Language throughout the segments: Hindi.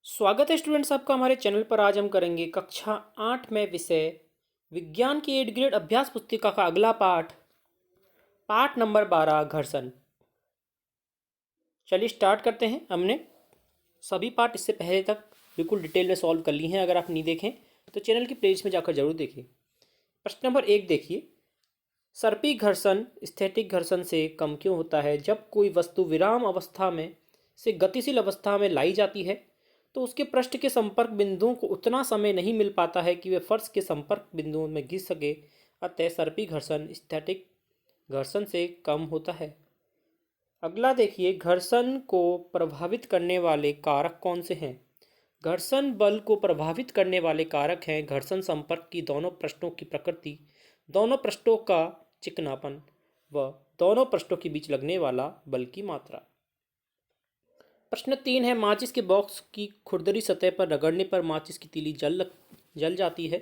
स्वागत है स्टूडेंट्स आपका हमारे चैनल पर। आज हम करेंगे कक्षा 8 में विषय विज्ञान की 8 ग्रेड अभ्यास पुस्तिका का अगला पाठ, पाठ नंबर 12 घर्षण। चलिए स्टार्ट करते हैं। हमने सभी पाठ इससे पहले तक बिल्कुल डिटेल में सॉल्व कर लिए हैं। अगर आप नहीं देखें तो चैनल की प्लेलिस्ट में जाकर जरूर देखिए। प्रश्न नंबर 1 देखिए, सर्पी घर्षण स्थैतिक घर्षण से कम क्यों होता है? जब कोई वस्तु विराम अवस्था में से गतिशील अवस्था में लाई जाती है तो उसके पृष्ठ के संपर्क बिंदुओं को उतना समय नहीं मिल पाता है कि वे फर्श के संपर्क बिंदुओं में घिस सके। अतः सर्पी घर्षण स्थैतिक घर्षण से कम होता है। अगला देखिए, घर्षण को प्रभावित करने वाले कारक कौन से हैं? घर्षण बल को प्रभावित करने वाले कारक हैं घर्षण संपर्क की दोनों पृष्ठों की प्रकृति, दोनों पृष्ठों का चिकनापन व दोनों पृष्ठों के बीच लगने वाला बल की मात्रा। प्रश्न 3 है, माचिस के बॉक्स की खुरदरी सतह पर रगड़ने पर माचिस की तीली जल जाती है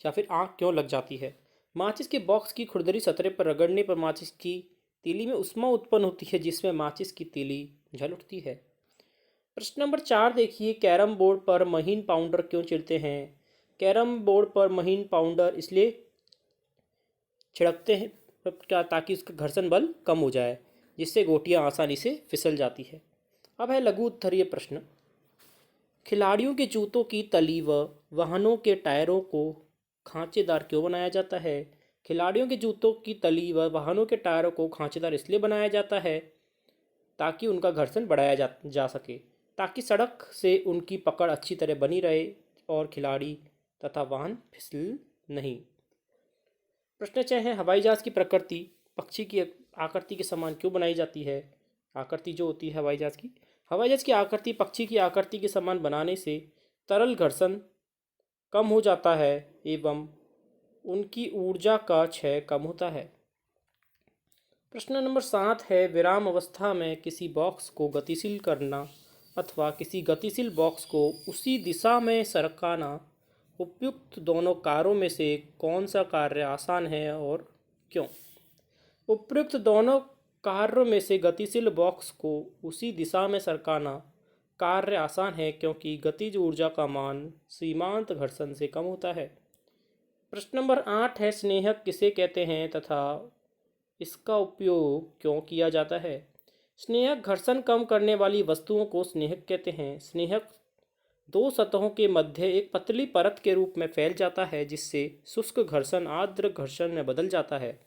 या फिर आग क्यों लग जाती है? माचिस के बॉक्स की खुरदरी सतह पर रगड़ने पर माचिस की तीली में ऊष्मा उत्पन्न होती है जिसमें माचिस की तीली जल उठती है। प्रश्न नंबर 4 देखिए, कैरम बोर्ड पर महीन पाउडर क्यों छिड़कते हैं? कैरम बोर्ड पर महीन पाउडर इसलिए छिड़कते हैं ताकि उसका घर्षण बल कम हो जाए, जिससे गोटियां आसानी से फिसल जाती है। अब है लघु उत्तरीय प्रश्न। खिलाड़ियों के जूतों की तली व वाहनों के टायरों को खांचेदार क्यों बनाया जाता है? खिलाड़ियों के जूतों की तली व वाहनों के टायरों को खांचेदार इसलिए बनाया जाता है ताकि उनका घर्षण बढ़ाया जा सके, ताकि सड़क से उनकी पकड़ अच्छी तरह बनी रहे और खिलाड़ी तथा वाहन फिसल नहीं। प्रश्न 6 है, हवाई जहाज की प्रकृति पक्षी की आकृति के समान क्यों बनाई जाती है? आकृति जो होती है हवाई जहाज की आकृति पक्षी की आकृति के समान बनाने से तरल घर्षण कम हो जाता है एवं उनकी ऊर्जा का क्षय कम होता है। प्रश्न नंबर 7 है, विराम अवस्था में किसी बॉक्स को गतिशील करना अथवा किसी गतिशील बॉक्स को उसी दिशा में सरकाना उपयुक्त दोनों कार्यों में से कौन सा कार्य आसान है और क्यों? उपयुक्त दोनों कार्यों में से गतिशील बॉक्स को उसी दिशा में सरकाना कार्य आसान है क्योंकि गतिज ऊर्जा का मान सीमांत घर्षण से कम होता है। प्रश्न नंबर 8 है, स्नेहक किसे कहते हैं तथा इसका उपयोग क्यों किया जाता है? स्नेहक घर्षण कम करने वाली वस्तुओं को स्नेहक कहते हैं। स्नेहक दो सतहों के मध्य एक पतली परत के रूप में फैल जाता है जिससे शुष्क घर्षण आर्द्र घर्षण में बदल जाता है।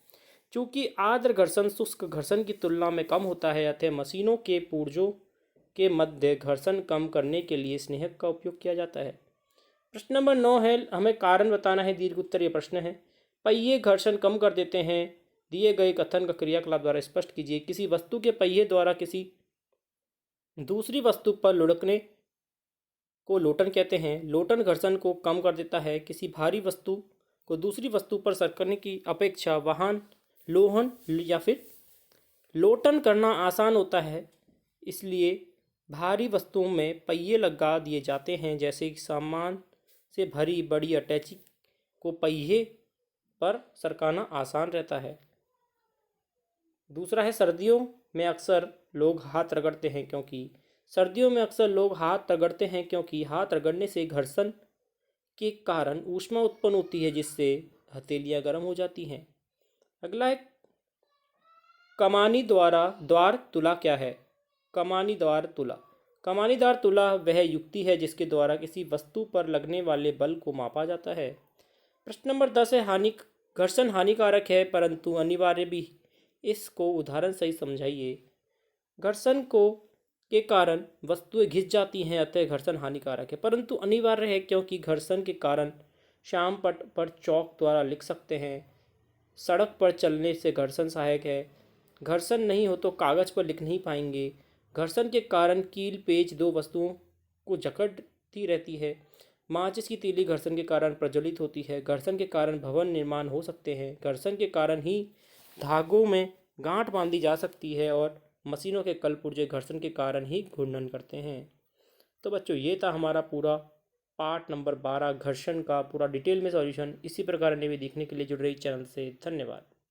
चूंकि आर्द्र घर्षण शुष्क घर्षण की तुलना में कम होता है, अतः मशीनों के पुर्जों के मध्य घर्षण कम करने के लिए स्नेहक का उपयोग किया जाता है। प्रश्न नंबर 9 है, हमें कारण बताना है। दीर्घ उत्तरीय प्रश्न है। पहिए घर्षण कम कर देते हैं। दिए गए कथन का क्रियाकलाप द्वारा स्पष्ट कीजिए। किसी वस्तु के पहिए द्वारा किसी दूसरी वस्तु पर लुढ़कने को लोटन कहते हैं। लोटन घर्षण को कम कर देता है। किसी भारी वस्तु को दूसरी वस्तु पर सरकने की अपेक्षा वाहन लोहन या फिर लोटन करना आसान होता है, इसलिए भारी वस्तुओं में पहिए लगा दिए जाते हैं। जैसे कि सामान से भरी बड़ी अटैची को पहिए पर सरकाना आसान रहता है। दूसरा है, सर्दियों में अक्सर लोग हाथ रगड़ते हैं क्योंकि हाथ रगड़ने से घर्षण के कारण ऊष्मा उत्पन्न होती है जिससे हथेलियां गर्म हो जाती हैं। अगला है, कमानी द्वार तुला क्या है? कमानीदार तुला वह युक्ति है जिसके द्वारा किसी वस्तु पर लगने वाले बल को मापा जाता है। प्रश्न नंबर 10 है, घर्षण हानिकारक है परंतु अनिवार्य भी। इसको उदाहरण सही समझाइए। घर्षण के कारण वस्तुएं घिस जाती हैं, अतः घर्षण हानिकारक है, परंतु अनिवार्य है क्योंकि घर्षण के कारण श्याम पट पर चौक द्वारा लिख सकते हैं। सड़क पर चलने से घर्षण सहायक है। घर्षण नहीं हो तो कागज पर लिख नहीं पाएंगे। घर्षण के कारण कील पेच दो वस्तुओं को जकड़ती रहती है। माचिस की तीली घर्षण के कारण प्रज्वलित होती है। घर्षण के कारण भवन निर्माण हो सकते हैं। घर्षण के कारण ही धागों में गांठ बांधी जा सकती है और मशीनों के कल पुर्जे घर्षण के कारण ही घूर्णन करते हैं। तो बच्चों, ये था हमारा पूरा पार्ट नंबर 12 घर्षण का पूरा डिटेल में सॉल्यूशन। इसी प्रकार अन्य भी देखने के लिए जुड़ रही चैनल से। धन्यवाद।